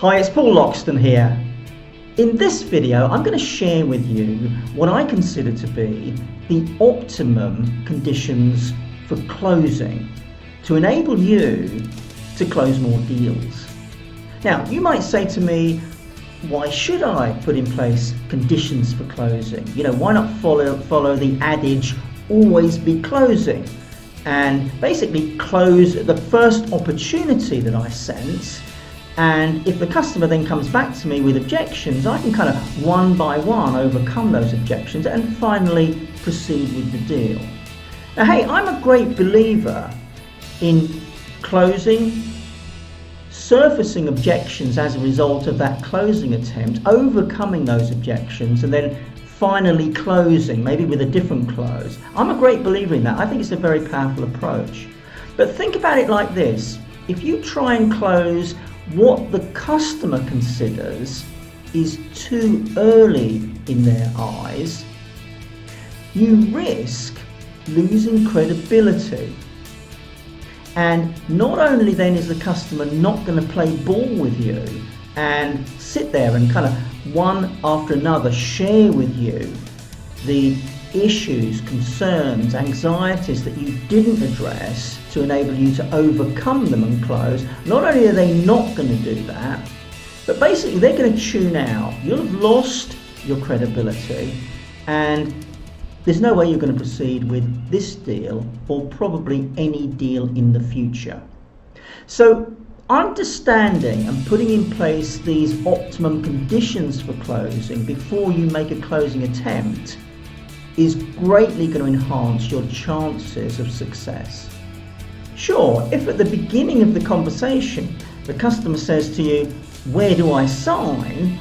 Hi, it's Loxton here. In this video, I'm going to share with you what I consider to be the optimum conditions for closing to enable you to close more deals. Now, you might say to me, why should I put in place conditions for closing? Why not follow the adage, always be closing, and basically close the first opportunity that I sense. And if the customer then comes back to me with objections, I can kind of one by one overcome those objections and finally proceed with the deal. Now, hey, I'm a great believer in closing, surfacing objections as a result of that closing attempt, overcoming those objections, and then finally closing, maybe with a different close. I'm a great believer in that. I think it's a very powerful approach. But think about it like this. If you try and close what the customer considers is too early in their eyes, you risk losing credibility. And not only then is the customer not going to play ball with you and sit there and kind of one after another share with you the issues, concerns, anxieties that you didn't address to enable you to overcome them and close. Not only are they not going to do that, but basically they're going to tune out. You'll have lost your credibility, and there's no way you're going to proceed with this deal or probably any deal in the future. So understanding and putting in place these optimum conditions for closing before you make a closing attempt is greatly going to enhance your chances of success. Sure, if at the beginning of the conversation the customer says to you, where do I sign?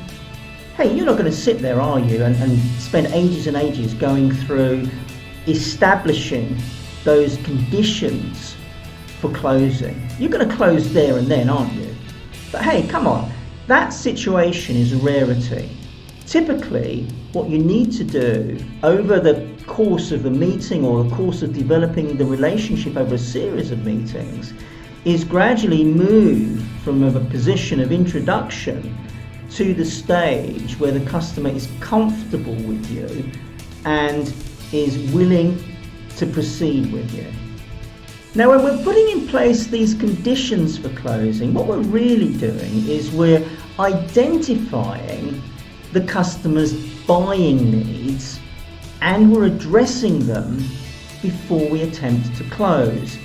Hey, you're not going to sit there, are you, and spend ages and ages going through establishing those conditions for closing. You're going to close there and then, aren't you? But hey, come on, that situation is a rarity. Typically, what you need to do over the course of the meeting or the course of developing the relationship over a series of meetings is gradually move from a position of introduction to the stage where the customer is comfortable with you and is willing to proceed with you. Now, when we're putting in place these conditions for closing, what we're really doing is we're identifying the customer's buying needs and we're addressing them before we attempt to close.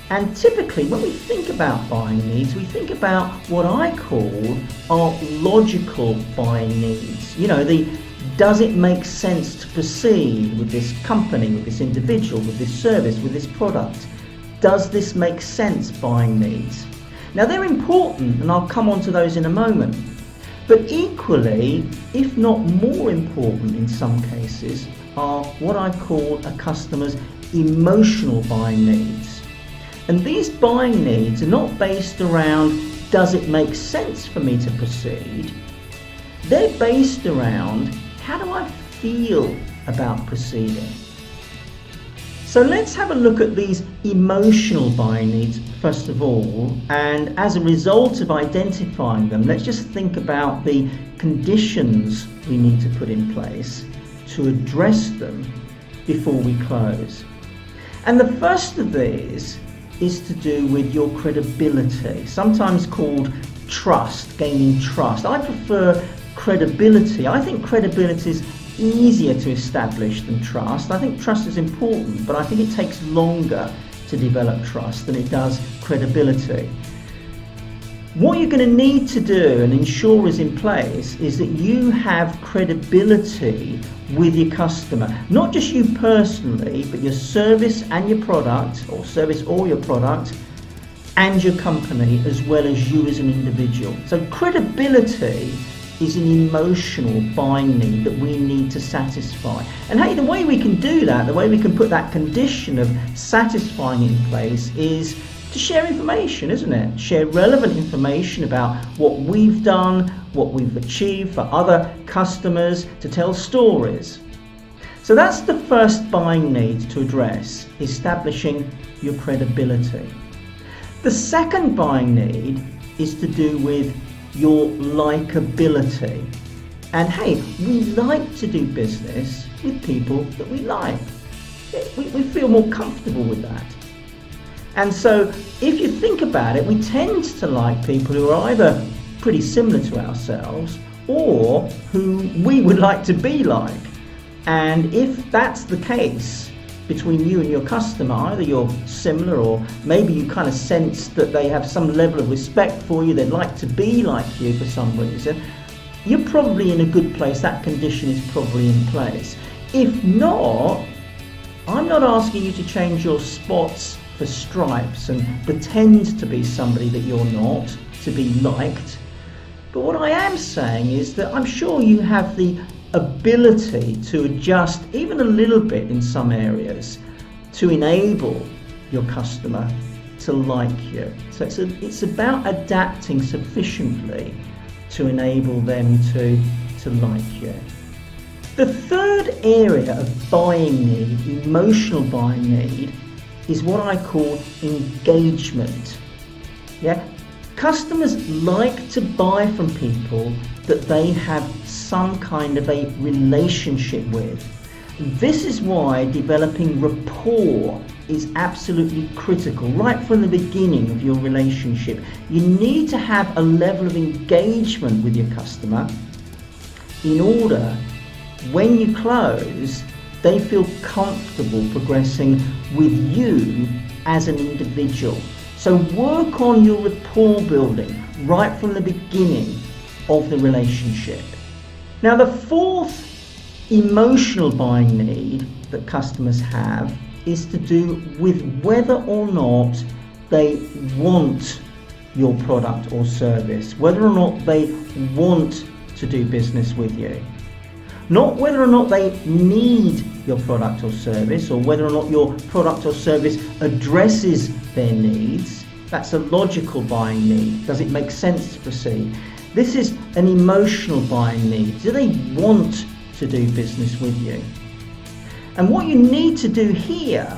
And typically when we think about buying needs, we think about what I call our logical buying needs. Does it make sense to proceed with this company, with this individual, with this service, with this product? Does this make sense buying needs? Now, they're important, and I'll come on to those in a moment. But equally, if not more important in some cases, are what I call a customer's emotional buying needs. And these buying needs are not based around, does it make sense for me to proceed? They're based around, how do I feel about proceeding? So let's have a look at these emotional buying needs first of all, and as a result of identifying them, let's just think about the conditions we need to put in place to address them before we close. And the first of these is to do with your credibility, sometimes called trust, gaining trust. I prefer credibility. I think credibility is easier to establish than trust. I think trust is important, but I think it takes longer to develop trust than it does credibility. What you're going to need to do and ensure is in place is that you have credibility with your customer. Not just you personally, but your service and your product, or service or your product, and your company, as well as you as an individual. So credibility is an emotional buying need that we need to satisfy. And hey, the way we can do that, the way we can put that condition of satisfying in place is to share information, isn't it? Share relevant information about what we've done, what we've achieved for other customers, to tell stories. So that's the first buying need to address, establishing your credibility. The second buying need is to do with your likability. And hey, we like to do business with people that we like. We feel more comfortable with that. And so if you think about it, we tend to like people who are either pretty similar to ourselves or who we would like to be like. And if that's the case between you and your customer, either you're similar or maybe you kind of sense that they have some level of respect for you, they'd like to be like you for some reason, you're probably in a good place. That condition is probably in place. If not, I'm not asking you to change your spots for stripes and pretend to be somebody that you're not, to be liked. But what I am saying is that I'm sure you have the ability to adjust even a little bit in some areas to enable your customer to like you. So it's about adapting sufficiently to enable them to like you. The third area of buying need, emotional buying need, is what I call engagement. Yeah? Customers like to buy from people that they have some kind of a relationship with. This is why developing rapport is absolutely critical right from the beginning of your relationship. You need to have a level of engagement with your customer in order, when you close, they feel comfortable progressing with you as an individual. So work on your rapport building right from the beginning of the relationship. Now, the fourth emotional buying need that customers have is to do with whether or not they want your product or service, whether or not they want to do business with you. Not whether or not they need your product or service, or whether or not your product or service addresses their needs. That's a logical buying need. Does it make sense to proceed? This is an emotional buying need. Do they want to do business with you? And what you need to do here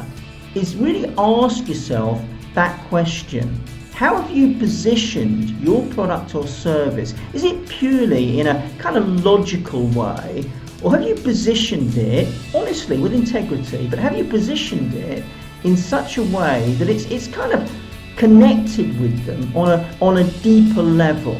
is really ask yourself that question. How have you positioned your product or service? Is it purely in a kind of logical way, or have you positioned it, honestly, with integrity, but have you positioned it in such a way that it's kind of connected with them on a deeper level,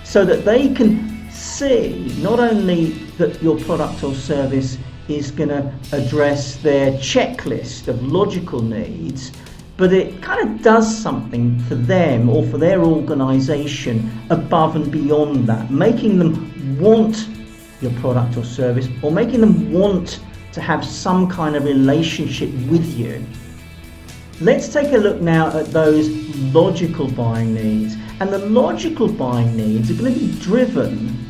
so that they can see not only that your product or service is going to address their checklist of logical needs, but it kind of does something for them or for their organization above and beyond that, making them want your product or service, or making them want to have some kind of relationship with you. Let's take a look now at those logical buying needs. And the logical buying needs are going to be driven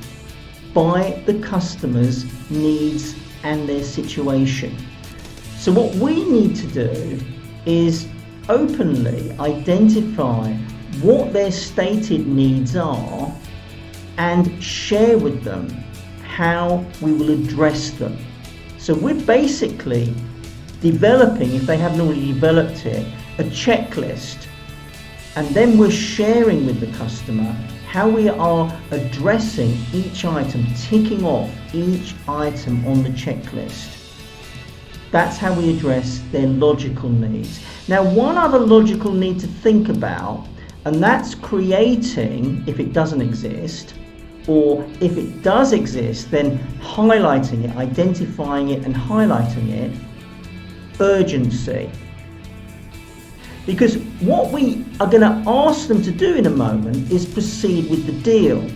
by the customer's needs and their situation. So what we need to do is openly identify what their stated needs are and share with them how we will address them. So we're basically developing, if they haven't already developed it, a checklist, and then we're sharing with the customer how we are addressing each item, ticking off each item on the checklist. That's how we address their logical needs. Now, one other logical need to think about, and that's creating, if it doesn't exist, or if it does exist, then highlighting it, identifying it and highlighting it, urgency. Because what we are going to ask them to do in a moment is proceed with the deal.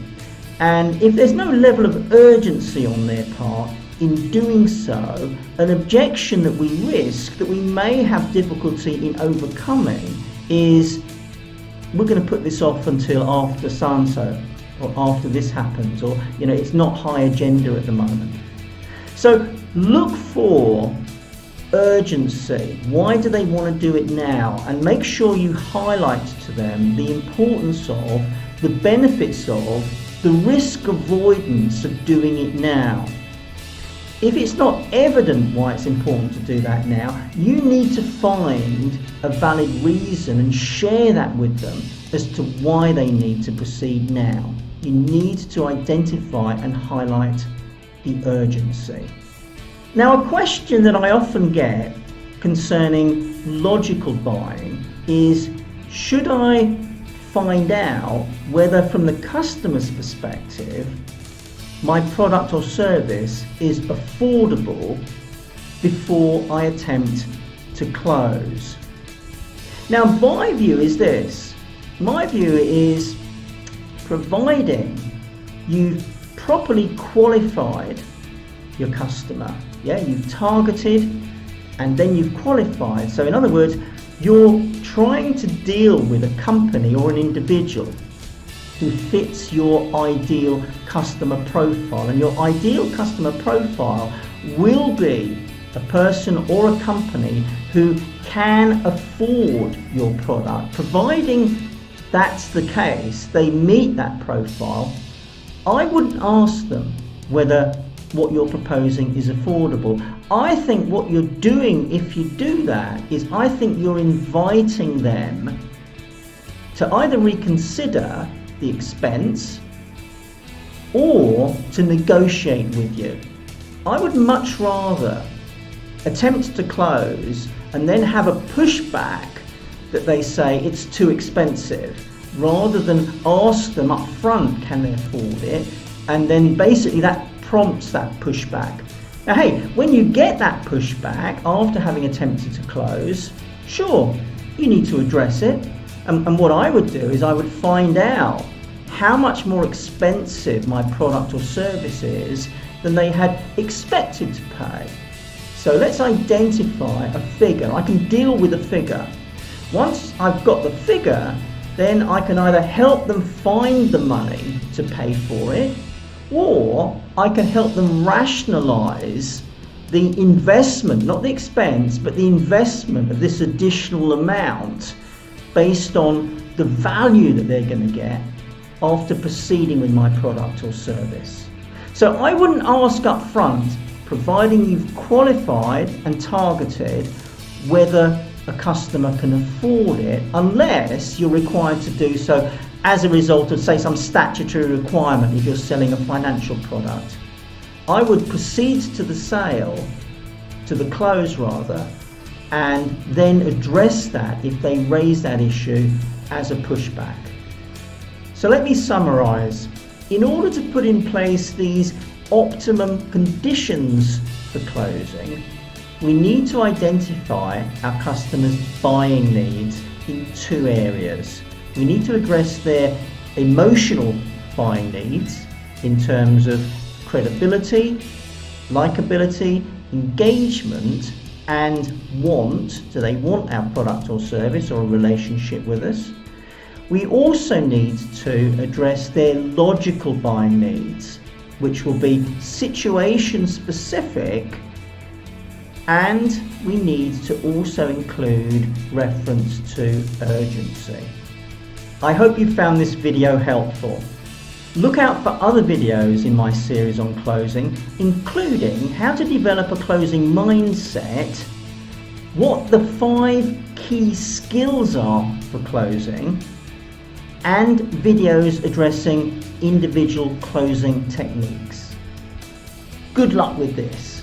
And if there's no level of urgency on their part in doing so, an objection that we risk, that we may have difficulty in overcoming, is we're going to put this off until after so-and-so, or after this happens, or it's not high agenda at the moment. So look for urgency. Why do they want to do it now? And make sure you highlight to them the importance of, the benefits of, the risk avoidance of doing it now. If it's not evident why it's important to do that now, you need to find a valid reason and share that with them as to why they need to proceed now. You need to identify and highlight the urgency. Now, a question that I often get concerning logical buying is, should I find out whether from the customer's perspective my product or service is affordable before I attempt to close? Now, my view is this. My view is, providing you've properly qualified your customer, you've targeted and then you've qualified. So in other words, you're trying to deal with a company or an individual who fits your ideal customer profile, and your ideal customer profile will be a person or a company who can afford your product. Providing that's the case, they meet that profile, I wouldn't ask them whether what you're proposing is affordable. I think what you're doing if you do that is, I think you're inviting them to either reconsider the expense or to negotiate with you. I would much rather attempt to close and then have a pushback that they say it's too expensive, rather than ask them up front, can they afford it? And then basically that prompts that pushback. Now, hey, when you get that pushback after having attempted to close, sure, you need to address it. And what I would do is I would find out how much more expensive my product or service is than they had expected to pay. So let's identify a figure. I can deal with a figure. Once I've got the figure, then I can either help them find the money to pay for it, or I can help them rationalize the investment, not the expense, but the investment of this additional amount based on the value that they're going to get after proceeding with my product or service. So I wouldn't ask up front, providing you've qualified and targeted, whether a customer can afford it, unless you're required to do so as a result of, say, some statutory requirement if you're selling a financial product. I would proceed to the sale, to the close rather, and then address that if they raise that issue as a pushback. So let me summarize. In order to put in place these optimum conditions for closing, we need to identify our customers' buying needs in two areas. We need to address their emotional buying needs in terms of credibility, likability, engagement, and want. Do they want our product or service or a relationship with us? We also need to address their logical buying needs, which will be situation specific, and we need to also include reference to urgency. I hope you found this video helpful. Look out for other videos in my series on closing, including how to develop a closing mindset, what the 5 key skills are for closing, and videos addressing individual closing techniques. Good luck with this.